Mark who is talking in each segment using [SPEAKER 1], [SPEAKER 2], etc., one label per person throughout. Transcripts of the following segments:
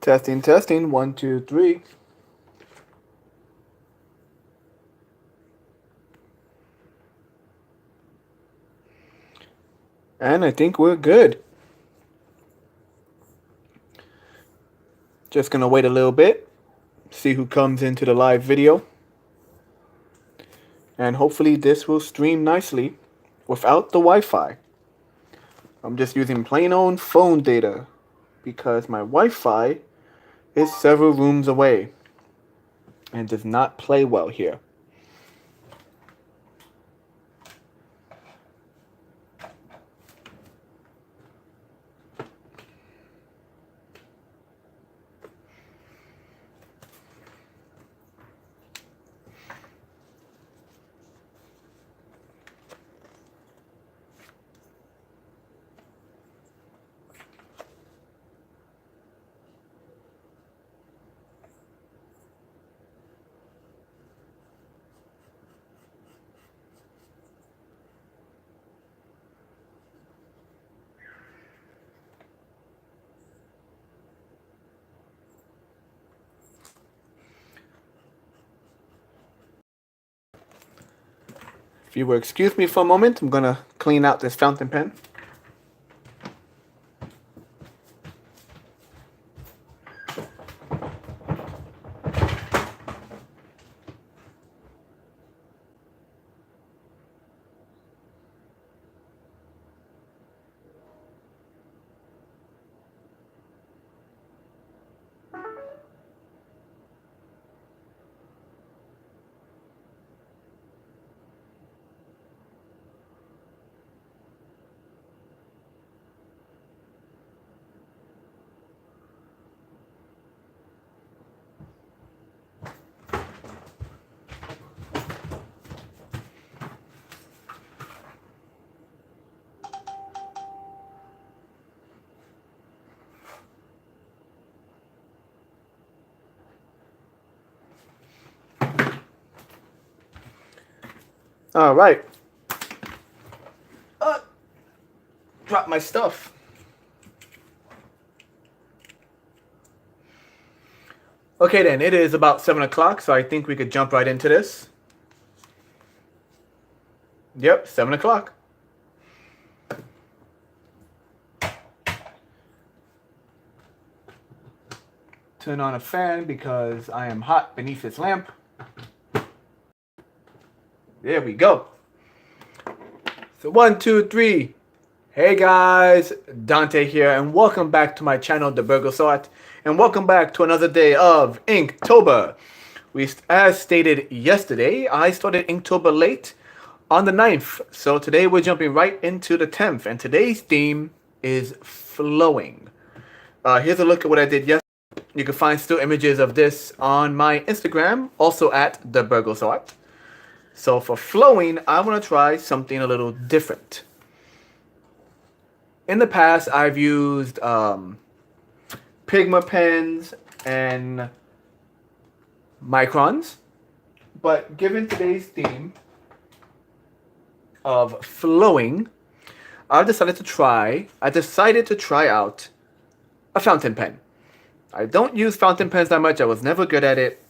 [SPEAKER 1] Testing, testing. 1, 2, 3. And I think we're good. Just gonna wait a little bit, see who comes into the live video. And hopefully this will stream nicely without the Wi-Fi. I'm just using plain old phone data because my Wi-Fi is several rooms away and does not play well here. If you will excuse me for a moment, I'm gonna clean out this fountain pen. All right. Drop my stuff. Okay then, it is about 7 o'clock, so I think we could jump right into this. Yep, 7 o'clock. Turn on a fan because I am hot beneath this lamp. There we go. So 1, 2, 3. Hey guys, Dante here, and welcome back to my channel, The Burgle Sort, and welcome back to another day of Inktober. As stated yesterday, I started Inktober late on the 9th, so today we're jumping right into the 10th, and today's theme is flowing. Here's a look at what I did yesterday. You can find still images of this on my Instagram, also at The Burgle Sort. So for flowing, I want to try something a little different. In the past, I've used Pigma pens and microns, but given today's theme of flowing, I decided to try out a fountain pen. I don't use fountain pens that much. I was never good at it,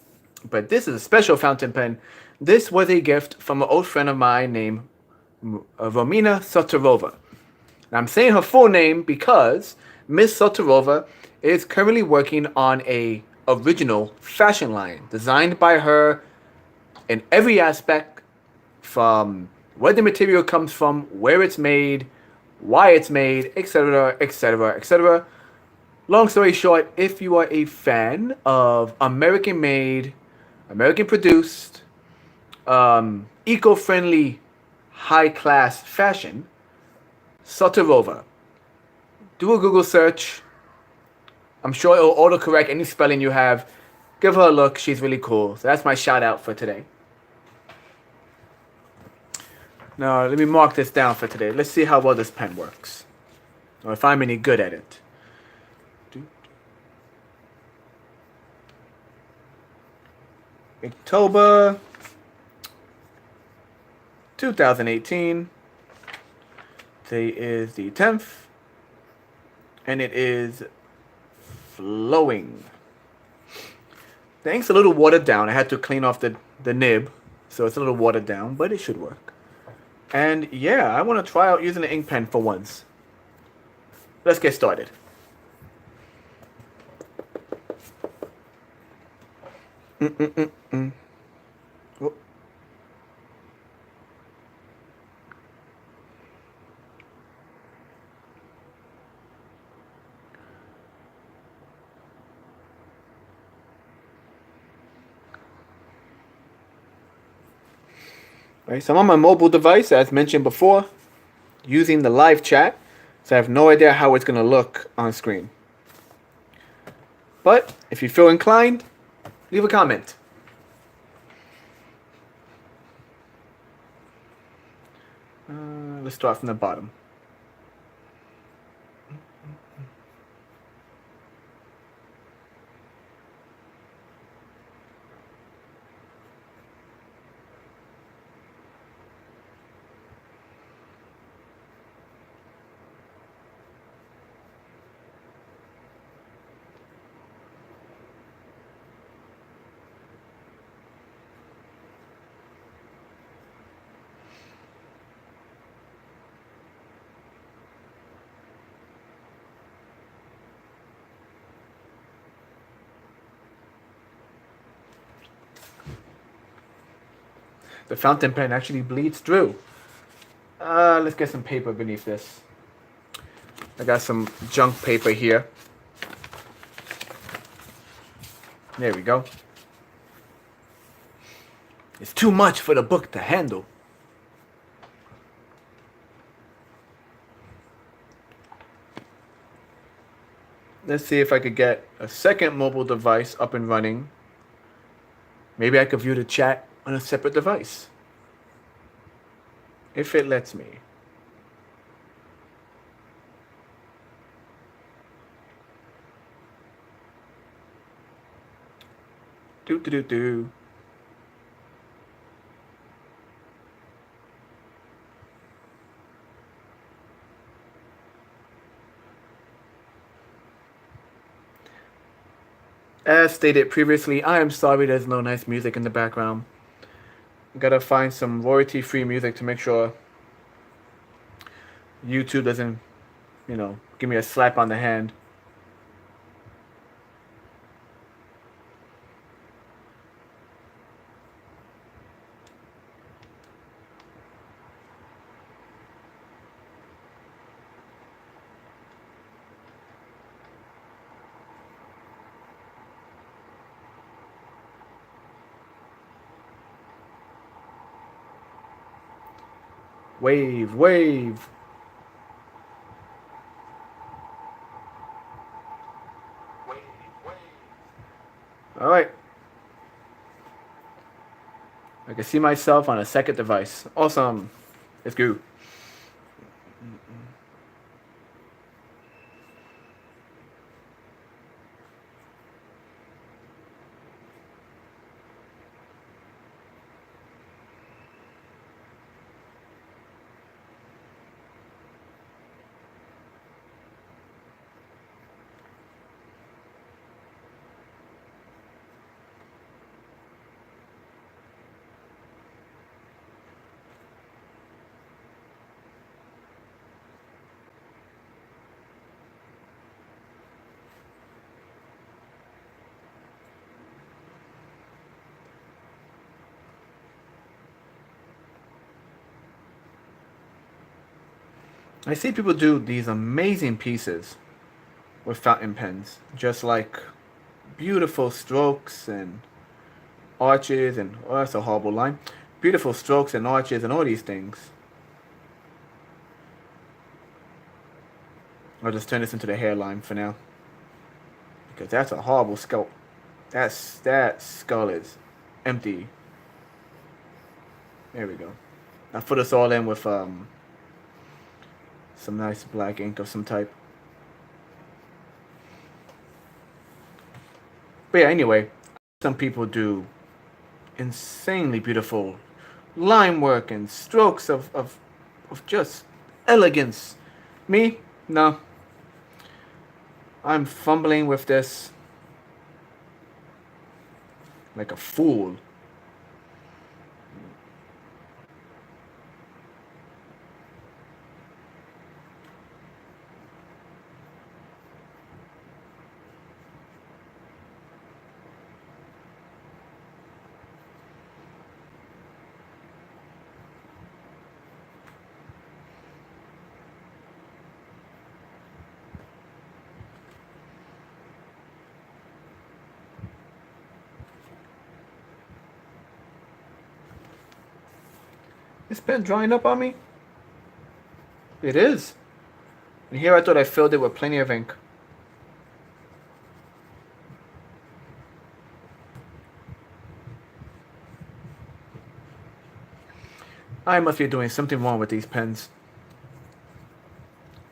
[SPEAKER 1] but this is a special fountain pen. This was a gift from an old friend of mine named Romina Sotorova. I'm saying her full name because Miss Sotorova is currently working on a original fashion line designed by her in every aspect, from where the material comes from, where it's made, why it's made, etc., etc., etc. Long story short, if you are a fan of American-made, American-produced, eco-friendly, high-class fashion, Sotorova. Do a Google search. I'm sure it'll autocorrect any spelling you have. Give her a look. She's really cool. So that's my shout out for today. Now, let me mark this down for today. Let's see how well this pen works, or if I'm any good at it. October 2018. Today is the 10th, and it is flowing. The ink's a little watered down. I had to clean off the nib, so it's a little watered down, but it should work. And yeah, I want to try out using the ink pen for once. Let's get started. Oh. Right, so I'm on my mobile device, as mentioned before, using the live chat, so I have no idea how it's going to look on screen. But if you feel inclined, leave a comment. Let's start from the bottom. The fountain pen actually bleeds through. Let's get some paper beneath this. I got some junk paper here. There we go. It's too much for the book to handle. Let's see if I could get a second mobile device up and running. Maybe I could view the chat on a separate device. If it lets me. Do. As stated previously, I am sorry there's no nice music in the background. Gotta find some royalty-free music to make sure YouTube doesn't, give me a slap on the hand. Wave, wave. All right. I can see myself on a second device. Awesome. Let's go. I see people do these amazing pieces with fountain pens, just like beautiful strokes and arches and, oh, that's a horrible line. Beautiful strokes and arches and all these things. I'll just turn this into the hairline for now, because that's a horrible sculpt. That skull is empty. There we go. I'll put this all in with some nice black ink of some type. But yeah, anyway, some people do insanely beautiful line work and strokes of just elegance. Me? No. I'm fumbling with this like a fool. This pen drying up on me? It is. And here I thought I filled it with plenty of ink. I must be doing something wrong with these pens.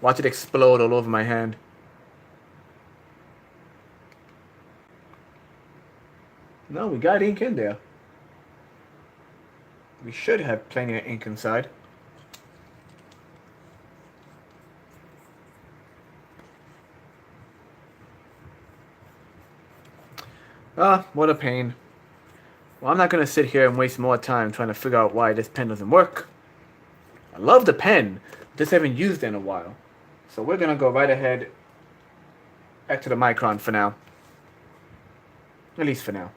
[SPEAKER 1] Watch it explode all over my hand. No, we got ink in there. We should have plenty of ink inside. Ah, what a pain. Well, I'm not going to sit here and waste more time trying to figure out why this pen doesn't work. I love the pen, just haven't used it in a while. So we're going to go right ahead back to the micron for now. At least for now.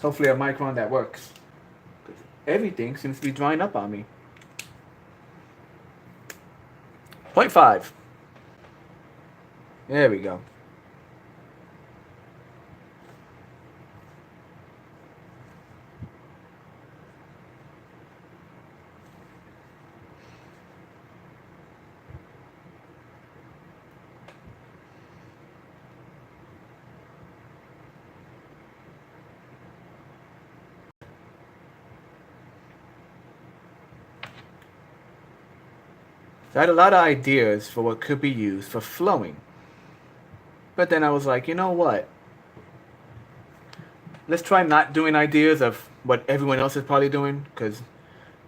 [SPEAKER 1] Hopefully a micron that works. Everything seems to be drying up on me. 0.5. There we go. So I had a lot of ideas for what could be used for flowing. But then I was like, you know what? Let's try not doing ideas of what everyone else is probably doing. Because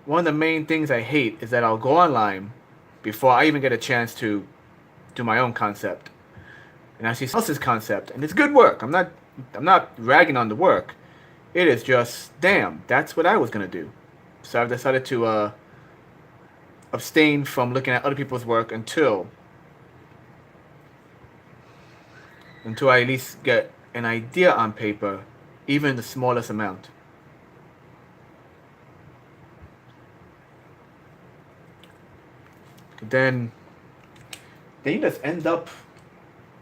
[SPEAKER 1] one of the main things I hate is that I'll go online before I even get a chance to do my own concept. And I see someone else's concept. And it's good work. I'm not ragging on the work. It is just, damn, that's what I was going to do. So I've decided to abstain from looking at other people's work until I at least get an idea on paper, even the smallest amount. Then you just end up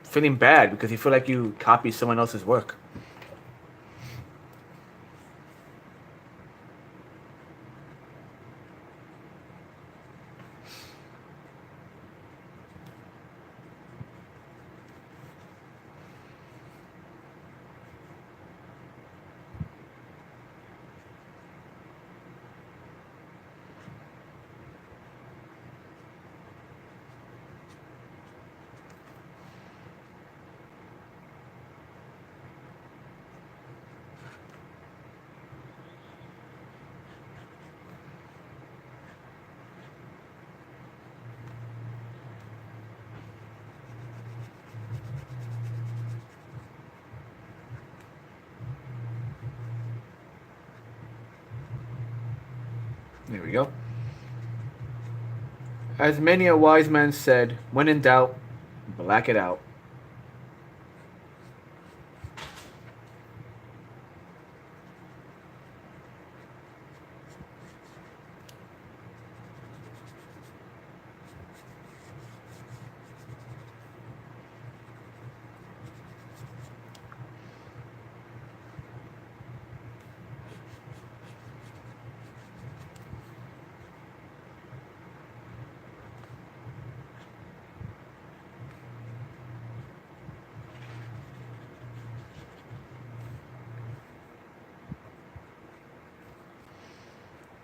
[SPEAKER 1] feeling bad because you feel like you copied someone else's work. There we go. As many a wise man said, when in doubt, black it out.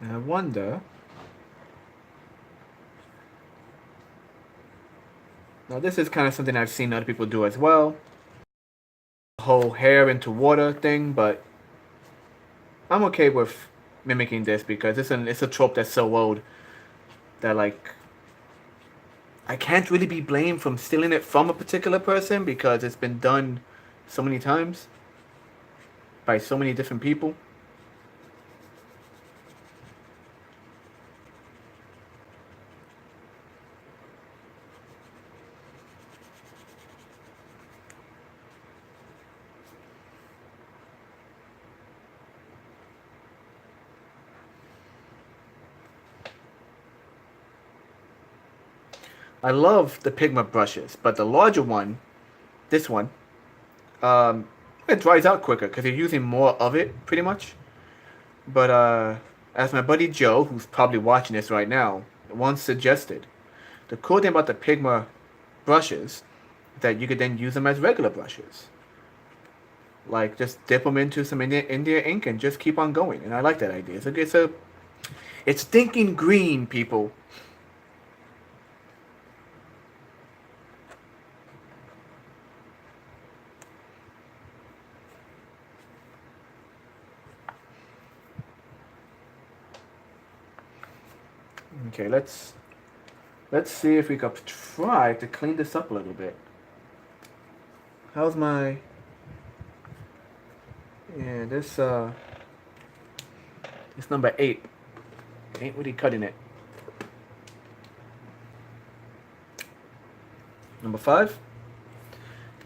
[SPEAKER 1] And I wonder. Now, this is kind of something I've seen other people do as well. whole hair into water thing, but I'm okay with mimicking this because it's a trope that's so old that like I can't really be blamed from stealing it from a particular person because it's been done so many times by so many different people. I love the pigment brushes, but the larger one, this one, um, it dries out quicker because you're using more of it, pretty much. But as my buddy Joe, who's probably watching this right now, once suggested, the cool thing about the Pigma brushes is that you could then use them as regular brushes. Like just dip them into some India ink and just keep on going. And I like that idea. It's thinking green, people. Okay, let's see if we could try to clean this up a little bit. How's my yeah this number 8 ain't really cutting it. Number 5.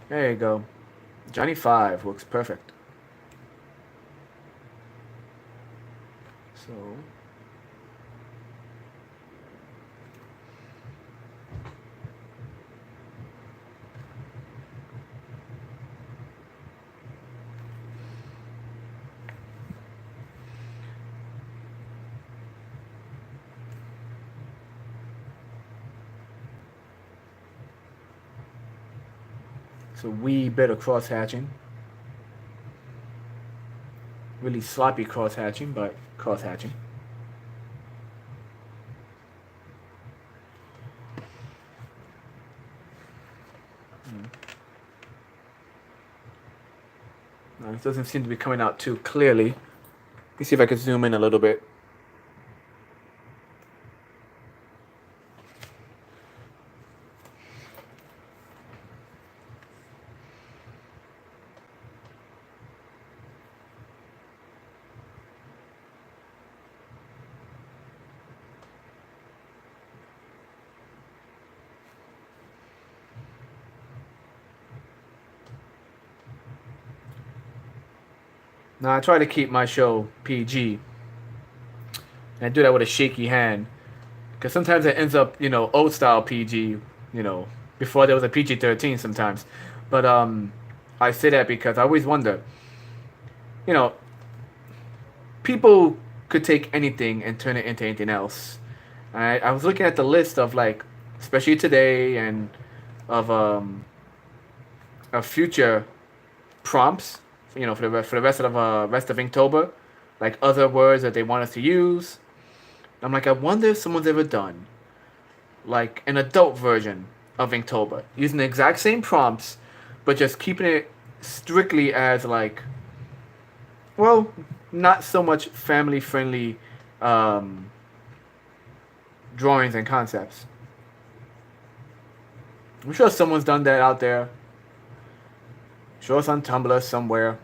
[SPEAKER 1] There you go. Johnny 5 looks perfect. So it's a wee bit of cross hatching. Really sloppy cross hatching, but cross hatching. It doesn't seem to be coming out too clearly. Let me see if I can zoom in a little bit. Now I try to keep my show PG, and I do that with a shaky hand, because sometimes it ends up, old style PG, before there was a PG-13 sometimes. But I say that because I always wonder, you know, people could take anything and turn it into anything else. I was looking at the list of like, especially today, and of future prompts, for the rest of Inktober, like other words that they want us to use. I'm like, I wonder if someone's ever done like an adult version of Inktober using the exact same prompts, but just keeping it strictly as like, well, not so much family friendly um, drawings and concepts. I'm sure someone's done that out there. I'm sure it's on Tumblr somewhere.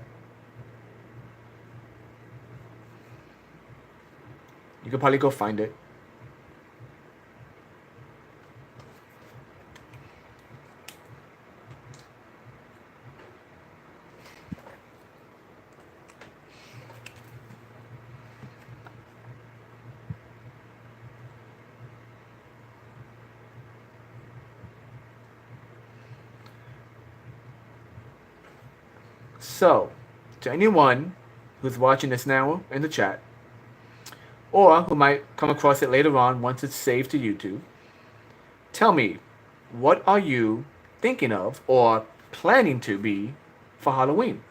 [SPEAKER 1] You could probably go find it. So, to anyone who's watching this now in the chat, or who might come across it later on once it's saved to YouTube, tell me, what are you thinking of or planning to be for Halloween?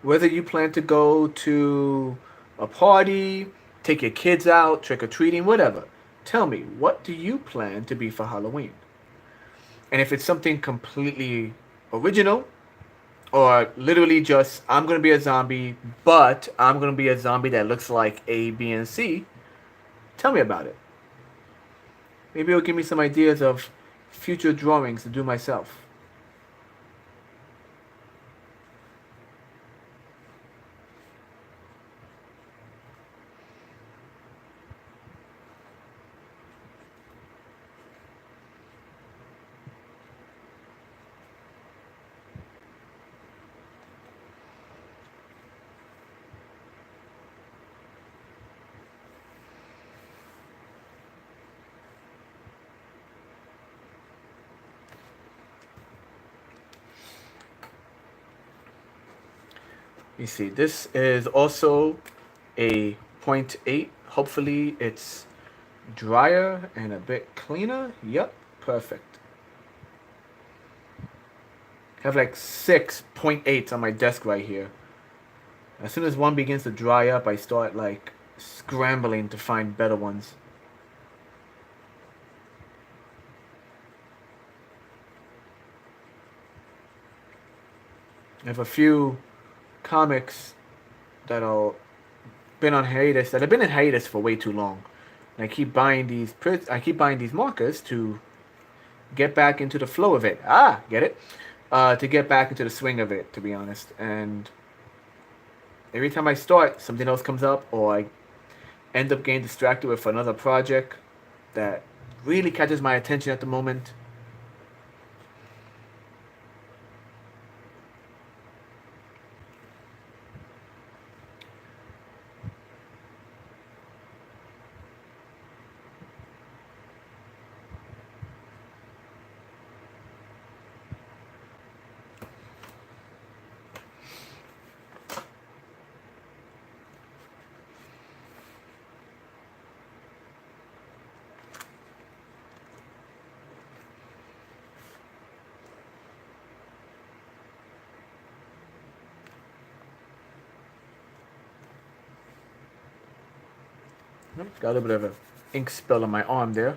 [SPEAKER 1] Whether you plan to go to a party, take your kids out, trick or treating, whatever. Tell me, what do you plan to be for Halloween? And if it's something completely original, Or literally just, I'm gonna be a zombie, but I'm gonna be a zombie that looks like A, B, and C. Tell me about it. Maybe it'll give me some ideas of future drawings to do myself. You see, this is also a point 0.8. Hopefully it's drier and a bit cleaner. Yep, perfect. I have like 6.8s on my desk right here. As soon as one begins to dry up, I start like scrambling to find better ones. I have a few comics that are been on hiatus that have been in hiatus for way too long. And I keep buying these markers to get back into the flow of it. Ah, get it? To get back into the swing of it, to be honest. And every time I start, something else comes up, or I end up getting distracted with another project that really catches my attention at the moment. Got a little bit of an ink spill on my arm there.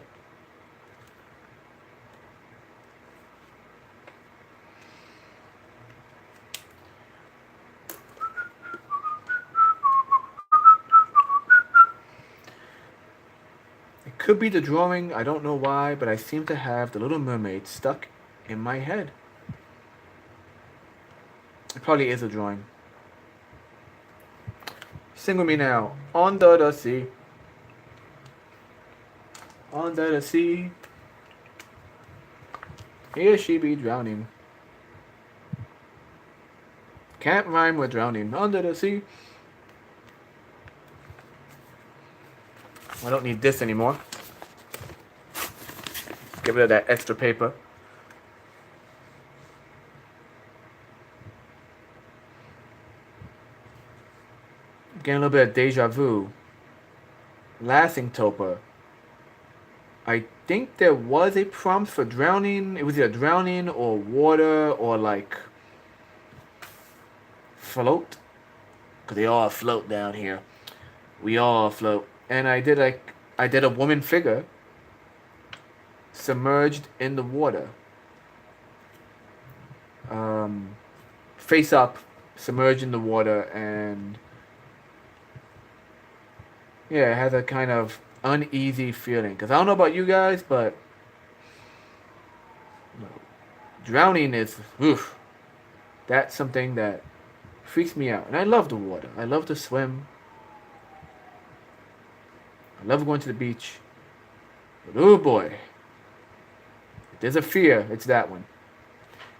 [SPEAKER 1] It could be the drawing, I don't know why, but I seem to have the Little Mermaid stuck in my head. It probably is a drawing. Sing with me now. Under the sea. Under the sea. Here she be drowning. Can't rhyme with drowning. Under the sea. I don't need this anymore. Get rid of that extra paper. Getting a little bit of deja vu. Last Inktober, I think there was a prompt for drowning. It was either drowning or water or like float. Cause they all float down here. We all float. And I did a woman figure submerged in the water. Um, Face up, submerged in the water, and yeah, it has a kind of uneasy feeling. Cause I don't know about you guys, but drowning is, oof, that's something that freaks me out. And I love the water. I love to swim. I love going to the beach. But oh boy, if there's a fear, it's that one.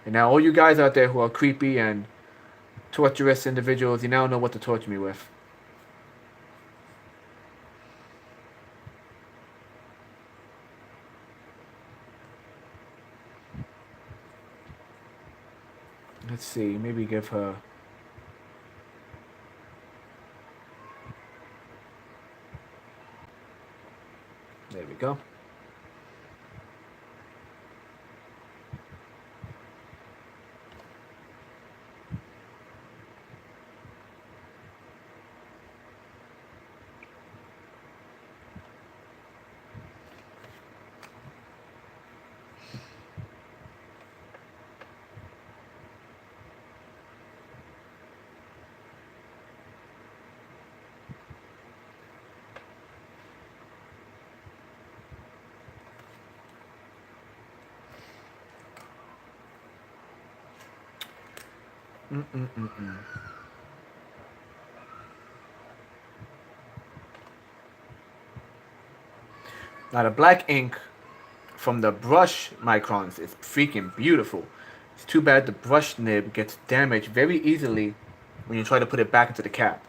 [SPEAKER 1] And now all you guys out there who are creepy and torturous individuals, you now know what to torture me with. Let's see, maybe give her. There we go. Mm-mm-mm-mm. Now the black ink from the brush microns is freaking beautiful. It's too bad the brush nib gets damaged very easily when you try to put it back into the cap.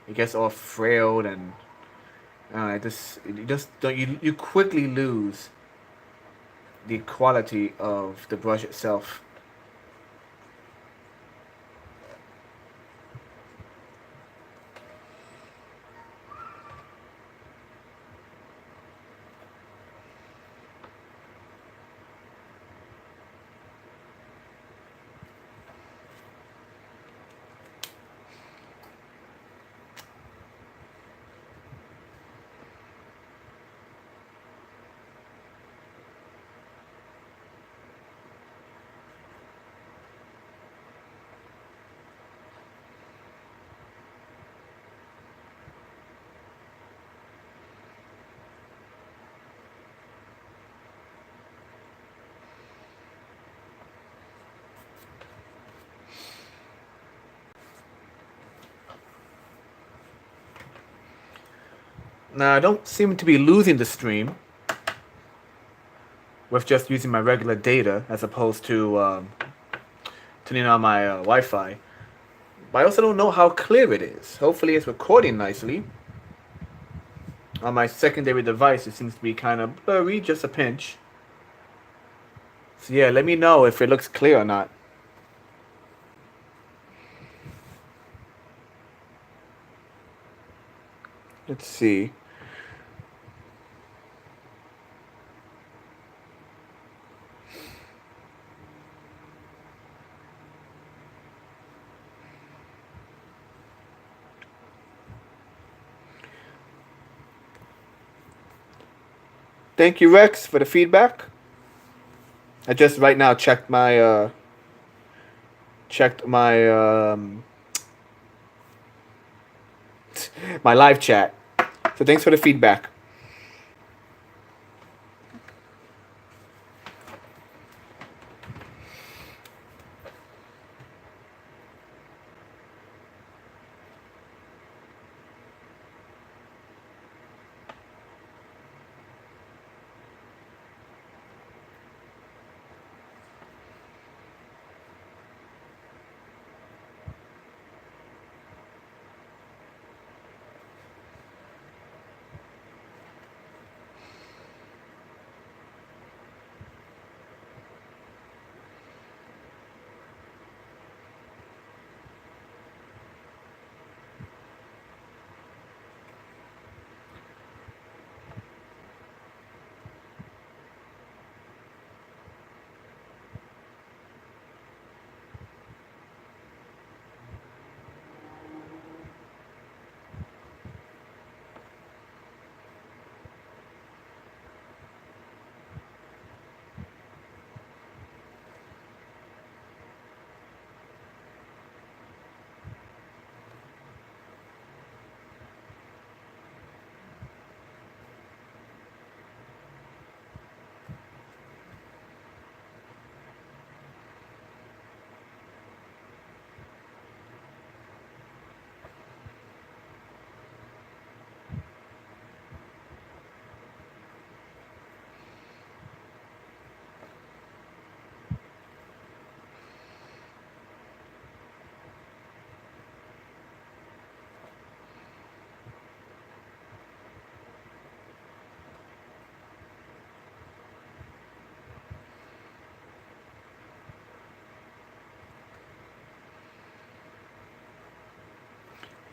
[SPEAKER 1] It gets all frailed and you just don't you quickly lose the quality of the brush itself. Now I don't seem to be losing the stream with just using my regular data as opposed to turning on my Wi-Fi. But I also don't know how clear it is. Hopefully it's recording nicely. On my secondary device it seems to be kind of blurry, just a pinch. So yeah, let me know if it looks clear or not. Let's see. Thank you, Rex, for the feedback. I just right now checked my my live chat. So thanks for the feedback.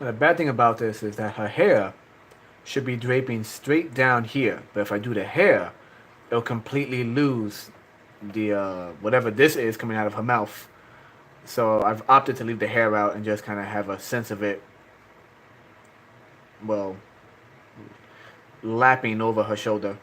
[SPEAKER 1] The bad thing about this is that her hair should be draping straight down here. But if I do the hair, it'll completely lose the whatever this is coming out of her mouth. So I've opted to leave the hair out and just kind of have a sense of it, well, lapping over her shoulder.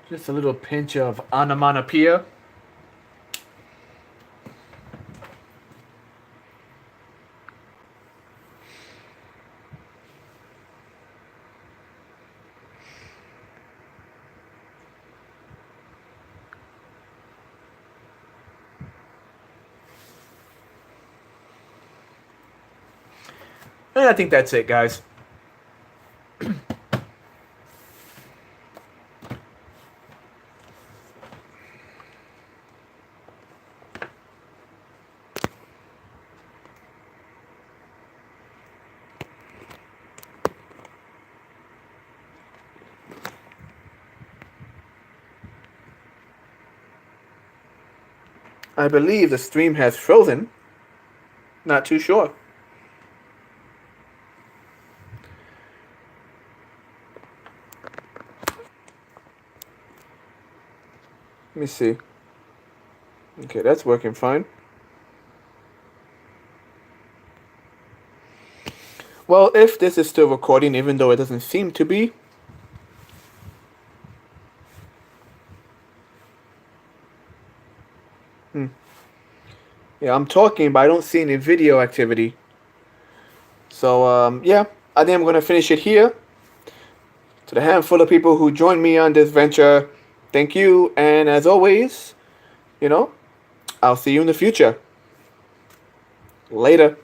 [SPEAKER 1] Just a little pinch of onomatopoeia. And I think that's it, guys. I believe the stream has frozen. Not too sure. Let me see. Okay, that's working fine. Well, if this is still recording, even though it doesn't seem to be. Yeah, I'm talking, but I don't see any video activity. So, yeah, I think I'm going to finish it here. To the handful of people who joined me on this venture, thank you. And as always, I'll see you in the future. Later.